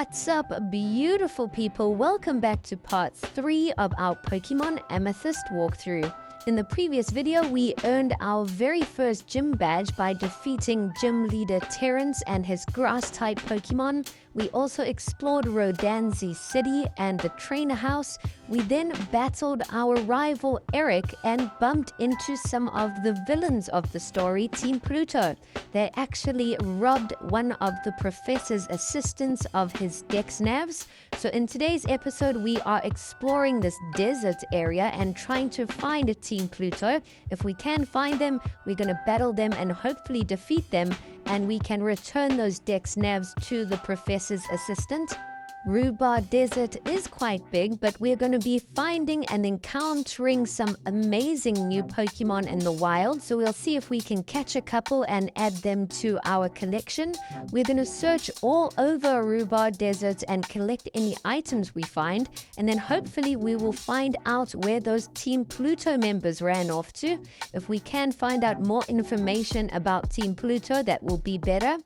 What's up, beautiful people? Welcome back to part 3 of our Pokemon Amethyst walkthrough. In the previous video, we earned our very first gym badge by defeating gym leader Terrence and his grass-type Pokemon. We also explored Rodanzi City and the trainer house. We then battled our rival Eric and bumped into some of the villains of the story, Team Pluto. They actually robbed one of the professor's assistants of his DexNavs. So in today's episode, we are exploring this desert area and trying to find a Team Pluto. If we can find them, we're going to battle them and hopefully defeat them, and we can return those DexNavs to the professor's assistant. Rubarr Desert is quite big, but we're going to be finding and encountering some amazing new Pokemon in the wild, so we'll see if we can catch a couple and add them to our collection. We're going to search all over Rubarr Desert and collect any items we find, and then hopefully we will find out where those Team Pluto members ran off to. If we can find out more information about Team Pluto, that will be better.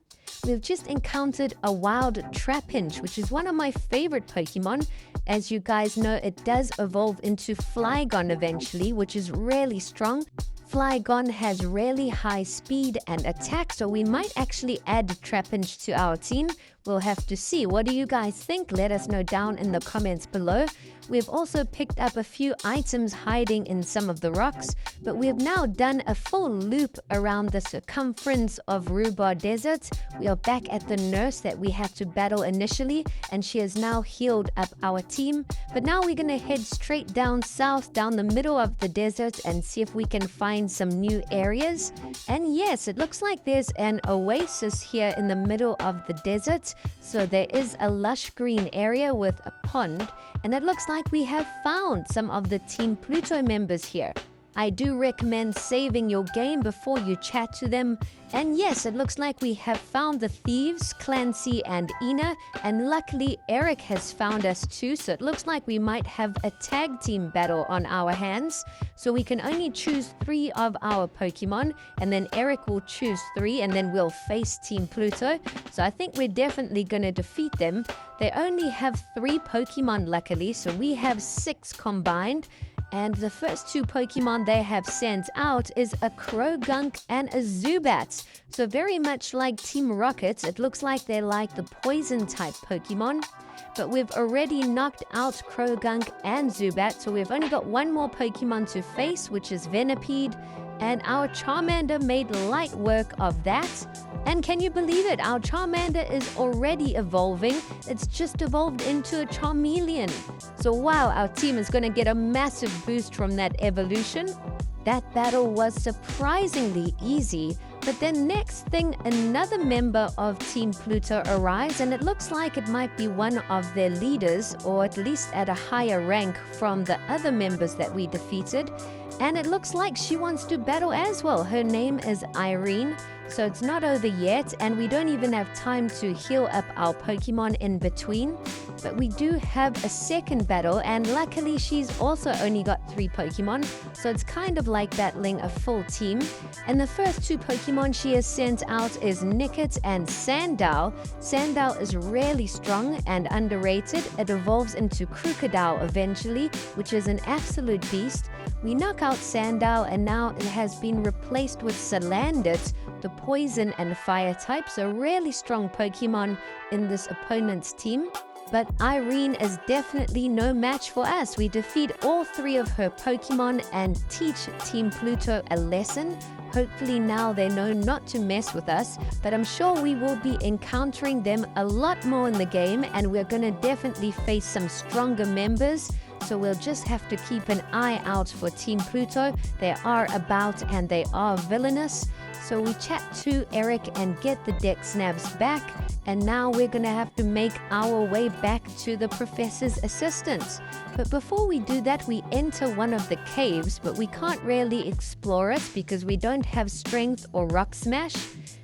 We've just encountered a wild Trapinch, which is one of my favorite Pokemon. As you guys know, it does evolve into Flygon eventually, which is really strong. Flygon has really high speed and attack, so we might actually add Trapinch to our team. We'll have to see. What do you guys think? Let us know down in the comments below. We've also picked up a few items hiding in some of the rocks, but we've now done a full loop around the circumference of Rubarr Desert. We are back at the nurse that we had to battle initially, and she has now healed up our team. But now we're going to head straight down south, down the middle of the desert, and see if we can find some new areas. And yes, it looks like there's an oasis here in the middle of the desert. So there is a lush green area with a pond, and it looks like we have found some of the Team Pluto members here. I do recommend saving your game before you chat to them. And yes, it looks like we have found the thieves, Clancy and Ina, and luckily Eric has found us too, so it looks like we might have a tag team battle on our hands. So we can only choose 3 of our Pokemon, and then Eric will choose 3, and then we'll face Team Pluto. So I think we're definitely going to defeat them. They only have 3 Pokemon luckily, so we have 6 combined. And the first 2 Pokemon they have sent out is a Croagunk and a Zubat. So very much like Team Rocket, it looks like they like the poison type Pokemon. But we've already knocked out Croagunk and Zubat, so we've only got 1 more Pokemon to face, which is Venipede. And our Charmander made light work of that. And can you believe it? Our Charmander is already evolving. It's just evolved into a Charmeleon. So wow, our team is going to get a massive boost from that evolution. That battle was surprisingly easy. But then next thing, another member of Team Pluto arrives, and it looks like it might be one of their leaders, or at least at a higher rank from the other members that we defeated. And it looks like she wants to battle as well. Her name is Irene. So it's not over yet, and we don't even have time to heal up our Pokemon in between. But we do have a second battle, and luckily she's also only got 3 Pokemon, so it's kind of like battling a full team. And the first 2 Pokemon she has sent out is Nickit and Sandile. Sandile is really strong and underrated. It evolves into Crocodile eventually, which is an absolute beast. We knock out Sandile, and now it has been replaced with Salandit, the poison and fire type, so really strong Pokemon in this opponent's team. But Irene is definitely no match for us. We defeat all 3 of her Pokemon and teach Team Pluto a lesson. Hopefully now they know not to mess with us, but I'm sure we will be encountering them a lot more in the game, and we're going to definitely face some stronger members. So we'll just have to keep an eye out for Team Pluto. They are about and they are villainous. So we chat to Eric and get the DexNavs back. And now we're going to have to make our way back to the professor's assistant. But before we do that, we enter one of the caves, but we can't really explore it because we don't have strength or rock smash.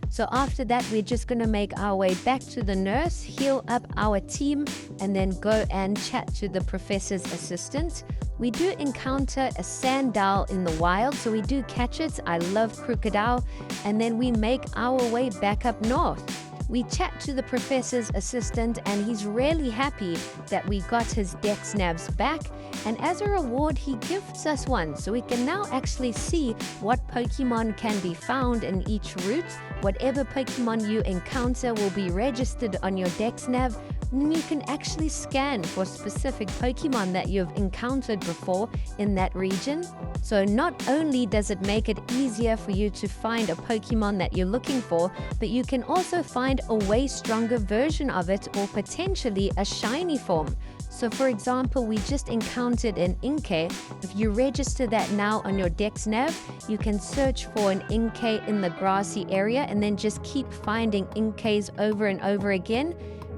So after that, we're just going to make our way back to the nurse, heal up our team, and then go and chat to the professor's assistant. We do encounter a Sandile in the wild, so we do catch it. I love Crocodile. And then we make our way back up north. We chat to the professor's assistant, and he's really happy that we got his DexNavs back, and as a reward he gifts us one, so we can now actually see what Pokemon can be found in each route. Whatever Pokemon you encounter will be registered on your DexNav, and you can actually scan for specific Pokemon that you've encountered before in that region. So not only does it make it easier for you to find a Pokemon that you're looking for, but you can also find a way stronger version of it, or potentially a shiny form. So for example, we just encountered an Inkay. If you register that now on your DexNav, you can search for an Inkay in the grassy area and then just keep finding Inkays over and over again.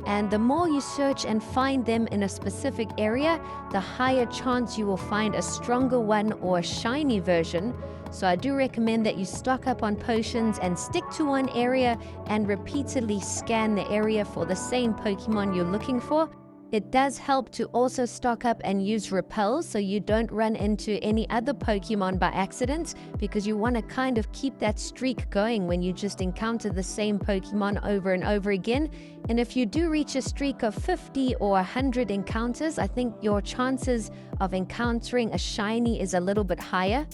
And the more you search and find them in a specific area, the higher chance you will find a stronger one or a shiny version. So I do recommend that you stock up on potions and stick to one area and repeatedly scan the area for the same Pokemon you're looking for. It does help to also stock up and use repels so you don't run into any other Pokemon by accident, because you want to kind of keep that streak going when you just encounter the same Pokemon over and over again. And if you do reach a streak of 50 or 100 encounters, I think your chances of encountering a shiny is a little bit higher.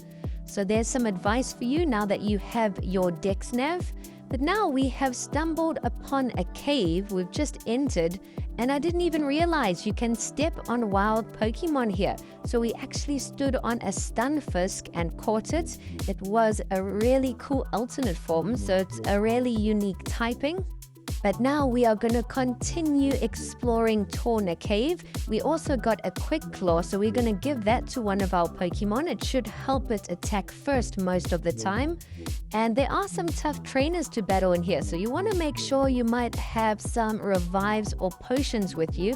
So there's some advice for you now that you have your DexNav. But now we have stumbled upon a cave we've just entered, and I didn't even realize you can step on wild Pokemon here. So we actually stood on a Stunfisk and caught it. It was a really cool alternate form, so it's a really unique typing. But now we are going to continue exploring Torma Cave. We also got a Quick Claw, so we're going to give that to one of our Pokemon. It should help it attack first most of the time. And there are some tough trainers to battle in here, so you want to make sure you might have some revives or potions with you.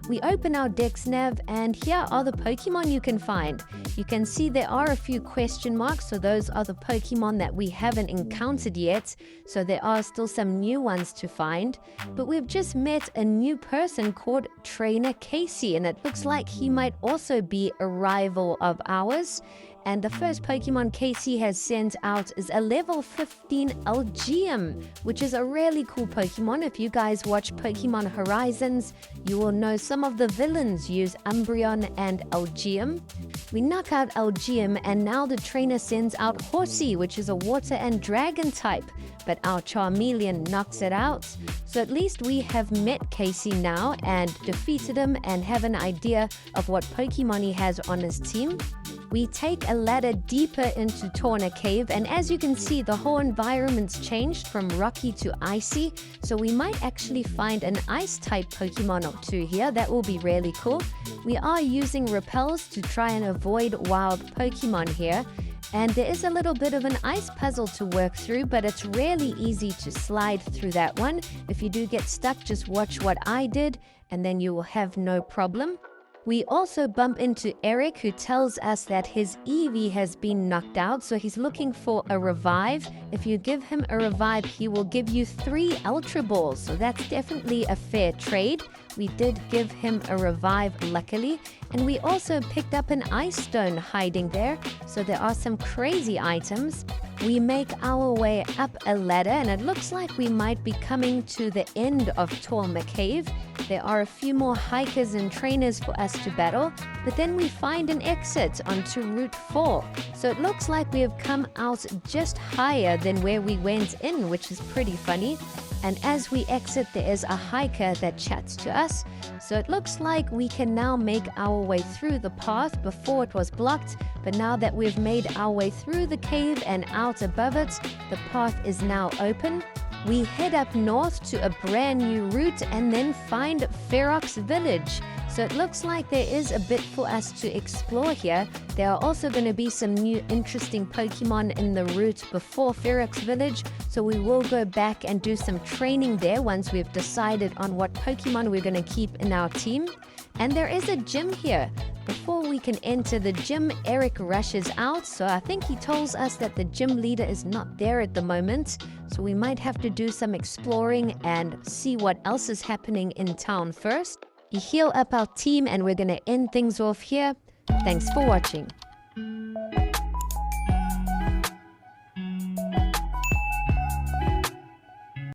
We open our DexNav, and here are the Pokemon you can find. You can see there are a few question marks, so those are the Pokemon that we haven't encountered yet. So there are still some new ones to find. But we've just met a new person called Trainer Casey, and it looks like he might also be a rival of ours. And the first Pokemon Casey has sent out is a level 15 Algium, which is a really cool Pokemon. If you guys watch Pokemon Horizons, you will know some of the villains use Umbreon and Algium. We knock out Algium, and now the trainer sends out Horsey, which is a water and dragon type, but our Charmeleon knocks it out. So at least we have met Casey now and defeated him and have an idea of what Pokemon he has on his team. We take a ladder deeper into Torma Cave, and as you can see, the whole environment's changed from rocky to icy, so we might actually find an ice-type Pokemon or two here. That will be really cool. We are using repels to try and avoid wild Pokemon here, and there is a little bit of an ice puzzle to work through, but it's really easy to slide through that one. If you do get stuck, just watch what I did, and then you will have no problem. We also bump into Eric, who tells us that his Eevee has been knocked out, so he's looking for a revive. If you give him a revive, he will give you 3 Ultra Balls, so that's definitely a fair trade. We did give him a revive, luckily, and we also picked up an Ice Stone hiding there, so there are some crazy items. We make our way up a ladder, and it looks like we might be coming to the end of Torma Cave. There are a few more hikers and trainers for us to battle, but then we find an exit onto Route 4. So it looks like we have come out just higher than where we went in, which is pretty funny. And as we exit, there is a hiker that chats to us. So it looks like we can now make our way through the path. Before it was blocked, but now that we've made our way through the cave and out above it, the path is now open. We head up north to a brand new route and then find Ferox Village. So it looks like there is a bit for us to explore here. There are also going to be some new interesting Pokemon in the route before Ferox Village, so we will go back and do some training there once we've decided on what Pokemon we're going to keep in our team. And there is a gym here. Before we can enter the gym, Eric rushes out, so I think he tells us that the gym leader is not there at the moment, so we might have to do some exploring and see what else is happening in town first. You heal up our team, and we're going to end things off here. Thanks for watching.